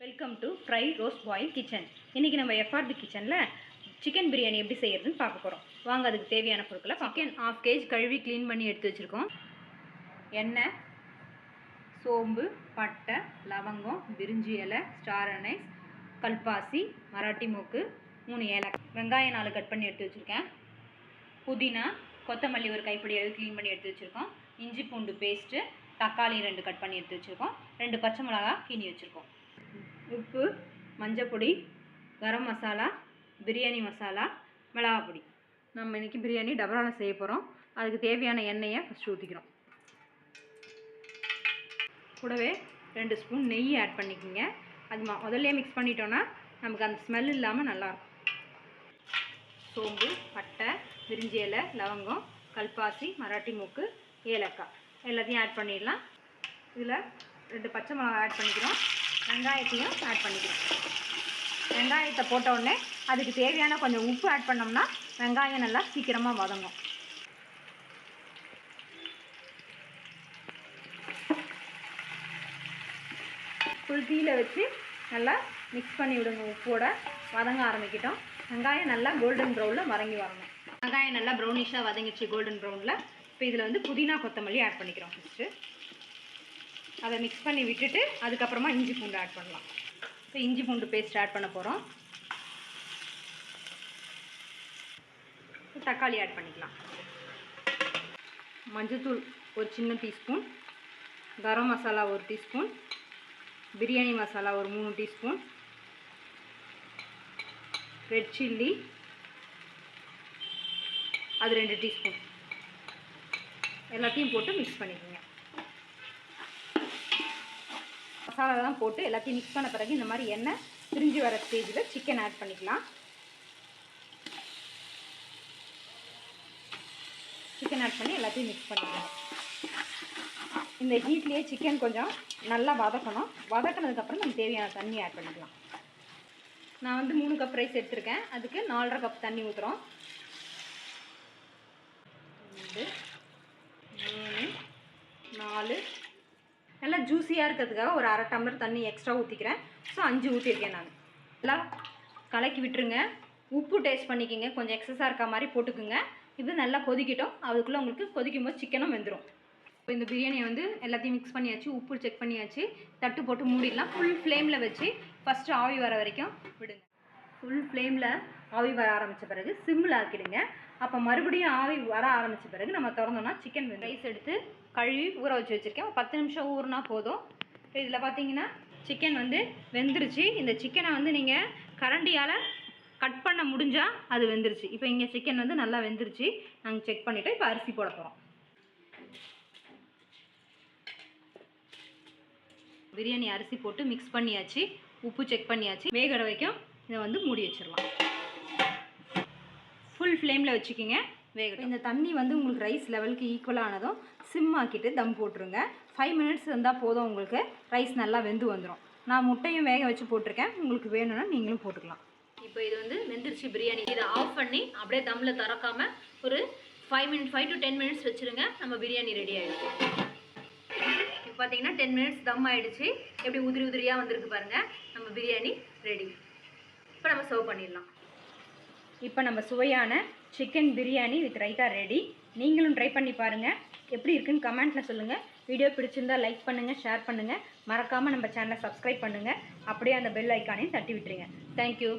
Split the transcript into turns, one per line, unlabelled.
Welcome to fry roast boil kitchen. இன்றைக்கி நம்ம FRP கிச்சனில் சிக்கன் பிரியாணி எப்படி செய்கிறதுன்னு பார்க்க போகிறோம். வாங்க அதுக்கு தேவையான பொருட்களை சிக்கன் 1/2 kg கழுவி க்ளீன் பண்ணி எடுத்து வச்சுருக்கோம். எண்ணெய், சோம்பு, பட்டை, லவங்கம், பிரிஞ்சி இலை, ஸ்டார் அனைஸ், கல்பாசி, மராட்டி மூக்கு, 3 ஏலக்காய், வெங்காயம் 4 கட் பண்ணி எடுத்து வச்சுருக்கேன், புதினா, கொத்தமல்லி ஒரு கைப்பிடி அளவு க்ளீன் பண்ணி எடுத்து வச்சுருக்கோம், இஞ்சி பூண்டு பேஸ்ட்டு, தக்காளி 2 கட் பண்ணி எடுத்து வச்சுருக்கோம், 2 பச்சை மிளகா கீனி வச்சுருக்கோம், உப்பு, மஞ்சள் பொடி, கரம் மசாலா, பிரியாணி மசாலா, மிளகாய் பொடி. நம்ம இன்றைக்கி பிரியாணி டபராவில் செய்ய போகிறோம். அதுக்கு தேவையான எண்ணெயை ஃபஸ்ட்டு ஊற்றிக்கிறோம். கூடவே 2 ஸ்பூன் நெய் ஆட் பண்ணிக்கோங்க. அது முதல்ல மிக்ஸ் பண்ணிட்டோன்னா நமக்கு அந்த ஸ்மெல் இல்லாமல் நல்லாயிருக்கும். சோம்பு, பட்டை, பிரிஞ்சி இலை, லவங்கம், கல்பாசி, மராட்டி மூக்கு, ஏலக்காய் எல்லாத்தையும் ஆட் பண்ணிடலாம். இதில் 2 பச்சை மிளகா ஆட் பண்ணிக்கிறோம். வெங்காயத்தையும் ஆட் பண்ணிக்கிறோம். வெங்காயத்தை போட்ட உடனே அதுக்கு தேவையான கொஞ்சம் உப்பு ஆட் பண்ணோம்னா வெங்காயம் நல்லா சீக்கிரமாக வதங்கும். ஃபுல் தீயில் வச்சு நல்லா மிக்ஸ் பண்ணி விடுங்க. உப்போட வதங்க ஆரம்பிக்கிட்டோம். வெங்காயம் நல்லா கோல்டன் ப்ரௌனில் வதங்கி வரணும். வெங்காயம் நல்லா ப்ரௌனிஷாக வதங்கிடுச்சு கோல்டன் ப்ரௌனில். இப்போ இதில் வந்து புதினா கொத்தமல்லி ஆட் பண்ணிக்கிறோம். ஃபஸ்ட்டு அதை மிக்ஸ் பண்ணி விட்டுட்டு அதுக்கப்புறமா இஞ்சி பூண்டு ஆட் பண்ணலாம். இப்போ இஞ்சி பூண்டு பேஸ்ட் ஆட் பண்ண போகிறோம். தக்காளி ஆட் பண்ணிக்கலாம். மஞ்சள்தூள் ஒரு சின்ன டீஸ்பூன், கரம் மசாலா 1 டீஸ்பூன், பிரியாணி மசாலா ஒரு 3 டீஸ்பூன், ரெட் சில்லி அது 2 டீஸ்பூன் எல்லாத்தையும் போட்டு மிக்ஸ் பண்ணிக்கோங்க. மசாலாலாம் போட்டு எல்லாத்தையும் மிக்ஸ் பண்ண பிறகு இந்த மாதிரி எண்ணெய் பிரிஞ்சு வர ஸ்டேஜில் சிக்கன் ஆட் பண்ணிக்கலாம். சிக்கன் ஆட் பண்ணி எல்லாத்தையும் மிக்ஸ் பண்ணிக்கலாம். இந்த ஹீட்லேயே சிக்கன் கொஞ்சம் நல்லா வதக்கணும். வதக்கினதுக்கப்புறம் நம்ம தேவையான தண்ணி ஆட் பண்ணிக்கலாம். நான் வந்து 3 கப் ரைஸ் எடுத்திருக்கேன். அதுக்கு 4.5 கப் தண்ணி ஊற்றுறோம். 2, 3, 4 நல்லா ஜூஸியாக இருக்கிறதுக்காக ஒரு 1/2 டம்ளர் தண்ணி எக்ஸ்ட்ரா ஊற்றிக்கிறேன். ஸோ 5 ஊற்றிருக்கேன் நான். நல்லா கலக்கி விட்டுருங்க. உப்பு டேஸ்ட் பண்ணிக்கோங்க. கொஞ்சம் எக்ஸஸாக இருக்க மாதிரி போட்டுக்குங்க. இது நல்லா கொதிக்கட்டும். அதுக்குள்ளே உங்களுக்கு கொதிக்கும் போது சிக்கனும் வெந்துடும். இப்போ இந்த பிரியாணியை வந்து எல்லாத்தையும் மிக்ஸ் பண்ணியாச்சு. உப்பு செக் பண்ணியாச்சு. தட்டு போட்டு மூடிடலாம். ஃபுல் ஃப்ளேமில் வச்சு ஃபஸ்ட்டு ஆவி வர வரைக்கும் விடுங்க. ஃபுல் ஃப்ளேமில் ஆவி வர ஆரம்பித்த பிறகு சிம்மில் ஆக்கிடுங்க. அப்போ மறுபடியும் ஆவி வர ஆரம்பித்த பிறகு நம்ம திறந்தோன்னா சிக்கன் ரைஸ் எடுத்து கழுவி ஊற வச்சு வச்சுருக்கேன். 10 நிமிஷம் ஊறினா போதும். இதில் பார்த்தீங்கன்னா சிக்கன் வந்து வெந்துருச்சு. இந்த சிக்கனை வந்து நீங்கள் கரண்டியால் கட் பண்ண முடிஞ்சால் அது வெந்துருச்சு. இப்போ இங்கே சிக்கன் வந்து நல்லா வெந்துருச்சு. நாங்கள் செக் பண்ணிவிட்டு இப்போ அரிசி போட போகிறோம். பிரியாணி அரிசி போட்டு மிக்ஸ் பண்ணியாச்சு. உப்பு செக் பண்ணியாச்சு. வேகிற வரைக்கும் இதை வந்து மூடி வச்சிடலாம். ஃபுல் ஃப்ளேமில் வச்சுக்கிங்க. வேகட்டும். இந்த தண்ணி வந்து உங்களுக்கு ரைஸ் லெவலுக்கு ஈக்குவலானதும் சிம் ஆக்கிட்டு தம் போட்டுருங்க. 5 மினிட்ஸ் இருந்தால் போதும். உங்களுக்கு ரைஸ் நல்லா வெந்து வந்துடும். நான் முட்டையும் வேக வச்சு போட்டிருக்கேன். உங்களுக்கு வேணும்னா நீங்களும் போட்டுக்கலாம். இப்போ இது வந்து வெந்துருச்சு பிரியாணி. இதை ஆஃப் பண்ணி அப்படியே தம்மில் திறக்காமல் ஒரு 5 to 10 மினிட்ஸ் வச்சுருங்க. நம்ம பிரியாணி ரெடி ஆகிடும். இப்போ பார்த்தீங்கன்னா 10 மினிட்ஸ் தம் ஆகிடுச்சு. எப்படி உதிரி உதிரியாக வந்திருக்கு பாருங்கள். நம்ம பிரியாணி ரெடி. இப்போ நம்ம சர்வ் பண்ணிடலாம். இப்போ நம்ம சுவையான chicken biryani with raita ready. நீங்களும் ட்ரை பண்ணி பாருங்கள். எப்படி இருக்குன்னு கமெண்ட்டில் சொல்லுங்கள். வீடியோ பிடிச்சிருந்தால் லைக் பண்ணுங்கள், ஷேர் பண்ணுங்கள். மறக்காமல் நம்ம சேனலை சப்ஸ்கிரைப் பண்ணுங்கள். அப்படியே அந்த பெல் ஐக்கானையும் தட்டி விட்டுருங்க. தேங்க்யூ.